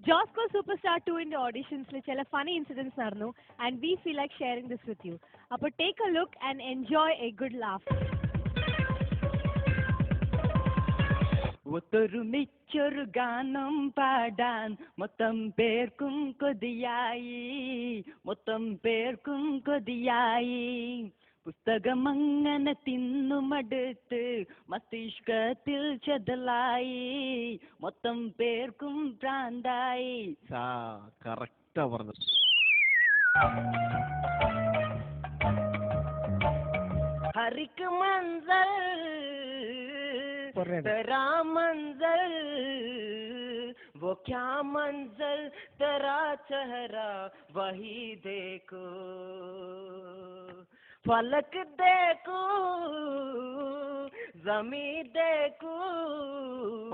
Josco Superstar 2 in the auditions le chala funny incidents narnu and we feel like sharing this with you. Appo take a look and enjoy a good laugh. ഒത്തൊരുമിച്ചൊരു ഗാനം പാടാൻ മൊത്തം പേർക്കും കൊതിയായി, മൊത്തം പേർക്കും കൊതിയായി. പുസ്തകം അങ്ങനെ തിന്നുമടുത്ത് മസ്തിഷ്കത്തിൽ ചെതലായി, മൊത്തം പേർക്കും പ്രാന്തായി. കറക്റ്റാ പറഞ്ഞത്. हरिक मंजर तेरा मंजर, वो क्या मंजर तेरा चेहरा वही देखो, फलक देखो जमीन देखो.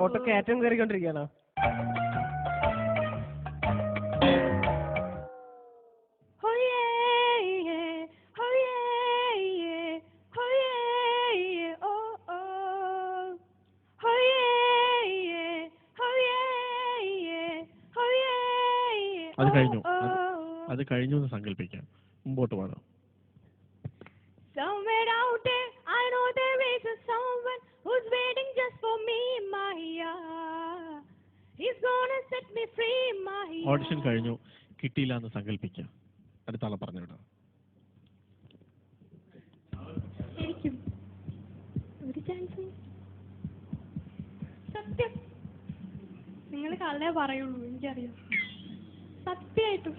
ഓട്ടോ കയറ്റം കയറിക്കൊണ്ടിരിക്കുകയാണോ? അത് കഴിഞ്ഞു എന്ന് സങ്കല്പിക്കാം. മുമ്പോട്ട് പാടാം. Somewhere out there, I know there is a someone who's waiting just for me, Maya. He's gonna set me free, Maya. Audition കഴിഞ്ഞു, കിട്ടിയില്ല എന്ന് സങ്കല്പിക്കാം. അടുത്ത ആളെ പറഞ്ഞു വിടാം. ശരിക്കും ഒരു ചാൻസ്. സത്യം നിങ്ങൾ കള്ളേ പറയുള്ളൂ, എനിക്കറിയാം. സത്യമായിട്ടും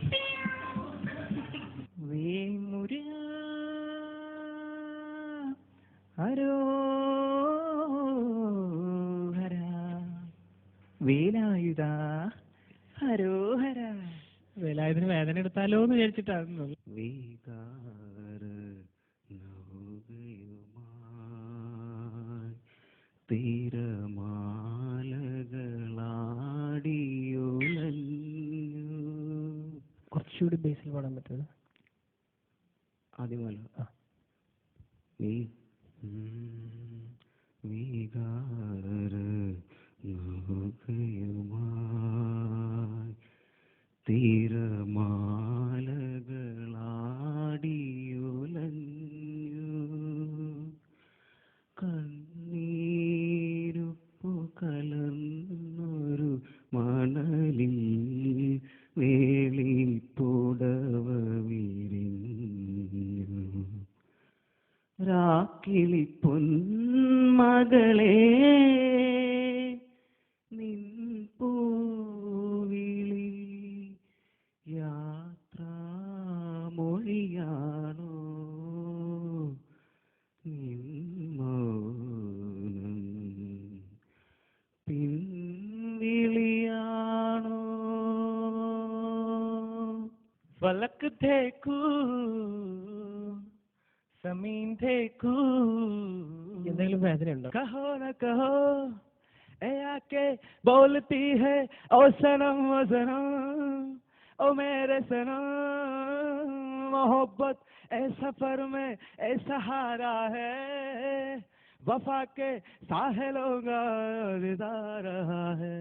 വേലായുധ ഹരോഹര. വേലായുധന് വേദന എടുത്താലോ എന്ന് വിചാരിച്ചിട്ടാണ്. കുറച്ചുകൂടി ബേസിൽ പാടാൻ പറ്റുന്നത് ആദ്യമല്ല. കണ്ണീരുപ്പു കലർന്നൊരു മണലിൽ വേളി പുടവ വിരിഞ്ഞു, രാക്കിളി പൊന്മകളെ നിൻ പൂവിളി യാത്രാമൊഴിയാണോ, നിൻ മൗനം പിൻവിളിയാണോ. फलक देखू जमीन देखू. എന്തെങ്കിലും വേദന ഉണ്ടോ? कहो न कहो ए आके बोलती है ओ सनम ओ सनम ओ मेरे सनम, मोहब्बत ए सफर में ए सहारा है, वफा के साहिलों का दिदार रहा है.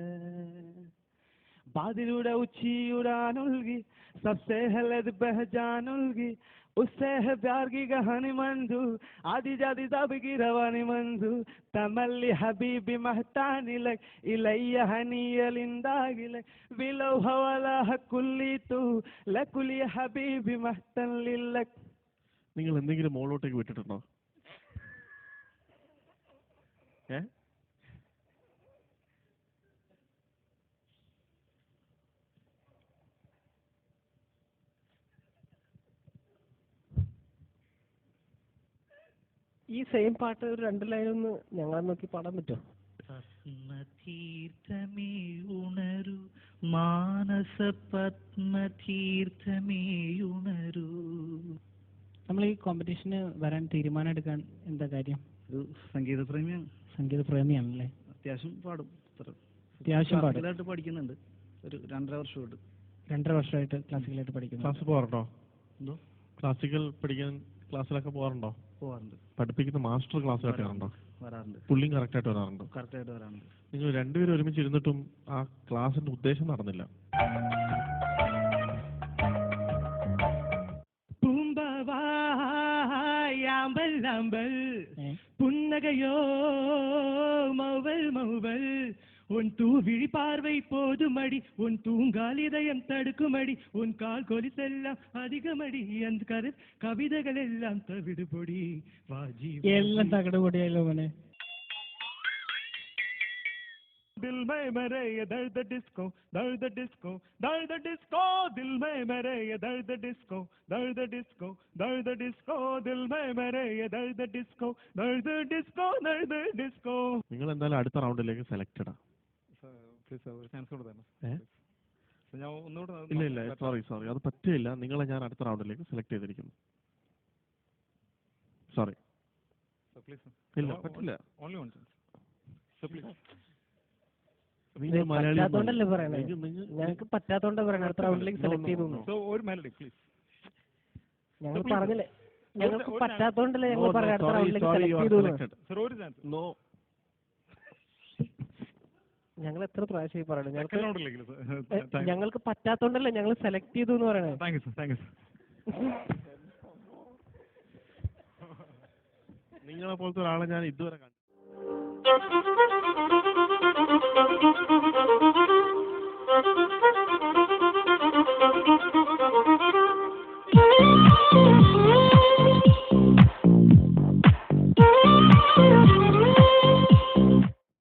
बादलूടെ ഉച്ചിയുടാനുൽകി सबसे हलद पहचानुल्गी, उससे है प्यार की कहानी मंजू, आदि जाति तब की रवानी मंजू. तमल्ली हबीबी महतानी लग इलैया हनीयलिंदागी लग विलो हवाला हकुल्ली तू लकुली हबीबी महतन लिलक. നിങ്ങൾ എന്തെങ്കിലും മോളോട്ടേക്ക് വിട്ടിട്ടുണ്ടോ? ഈ സെയിം പാട്ട് ഒരു 2 ലൈനൊന്ന് ഞങ്ങളെ നോക്കി പാടാൻ പറ്റുമോ? പത്മതീർത്ഥമേ ഉണരൂ, മാനസ പത്മതീർത്ഥമേ ഉണരൂ. നമ്മൾ ഈ കോമ്പറ്റീഷന് വരാൻ തീരുമാനം എടുക്കാൻ എന്താ കാര്യം? ഒരു സംഗീത പ്രേമിയാണ്. സംഗീത പ്രേമിയാണല്ലേ? അത്യാവശ്യം പാടും. അത്യാവശ്യം ക്ലാസിക്കലായിട്ട് പഠിക്കുന്നുണ്ട്. ഒരു 2.5 വർഷമായിട്ട്. 2.5 വർഷമായിട്ട് ക്ലാസിക്കലായിട്ട് പഠിക്കുന്നു. ക്ലാസ് പോകാറുണ്ടോ? ക്ലാസിക്കൽ പഠിക്കാൻ ക്ലാസ്സിലൊക്കെ പോകാറുണ്ടോ? പോവാറുണ്ട്. പഠിപ്പിക്കുന്ന മാസ്റ്റർ ക്ലാസ് കേട്ടാറുണ്ടോ? വരാറുണ്ട്. പുള്ളിയും കറക്റ്റായിട്ട് വരാറുണ്ടോ? കറക്റ്റായിട്ട് വരാറുണ്ട്. നിങ്ങൾ രണ്ടുപേരും ഒരുമിച്ചിരുന്നിട്ടും ആ ക്ലാസ്സിന്റെ ഉദ്ദേശം നടന്നില്ല. பூம்பவாயாம்பல் புன்னகையோ மௌவல் மௌவல் உன் தூவிழி பார்வை போதுமடி உன் தூங்கால் இதயம் தடுக்குமடி உன் கால் கொலிசெல்லாம் அதிகமடி அந்த கவிதைகள் எல்லாம் தவிடுபொடி வாஜி എല്ലാം തകടുപൊടിയായല്ലോ മോനെ. दिल में मेरे ये दर्द डिस्को दर्द डिस्को दर्द डिस्को दिल में मेरे ये दर्द डिस्को दर्द डिस्को दर्द डिस्को दिल में मेरे ये दर्द डिस्को दर्द डिस्को दर्द डिस्को. നിങ്ങൾ എന്തായാലും അടുത്ത റൗണ്ടിലേക്ക് സെലക്റ്റഡാ. ഇല്ല സോറി അത് പറ്റില്ല. നിങ്ങളെ ഞാൻ അടുത്ത റൗണ്ടിലേക്ക് സെലക്ട് ചെയ്തിരിക്കുന്നു. സോറി ഇല്ല പറ്റില്ല. പറ്റാത്തോണ്ടല്ലേ പറയണേ, ഞങ്ങൾക്ക് പറ്റാത്തോണ്ടാ പറയണേ അടുത്ത റൗണ്ടിലേക്ക് സെലക്ട് ചെയ്തു. ഞങ്ങൾ പറഞ്ഞില്ലേ, ഞങ്ങൾക്ക് പറ്റാത്തോണ്ടല്ലേ ഞങ്ങൾ പറയാം അടുത്ത റൗണ്ടിലേക്ക് സെലക്ട് ചെയ്തു. ഞങ്ങൾ എത്ര പ്രാവശ്യം പറയണേ, ഞങ്ങൾക്ക് പറ്റാത്തോണ്ടല്ലേ ഞങ്ങൾ സെലക്ട് ചെയ്തു എന്ന് പറയണേ. നിങ്ങളെ പോലത്തെ ഒരാളെ ഞാൻ ഇതുവരെ കണ്ടു.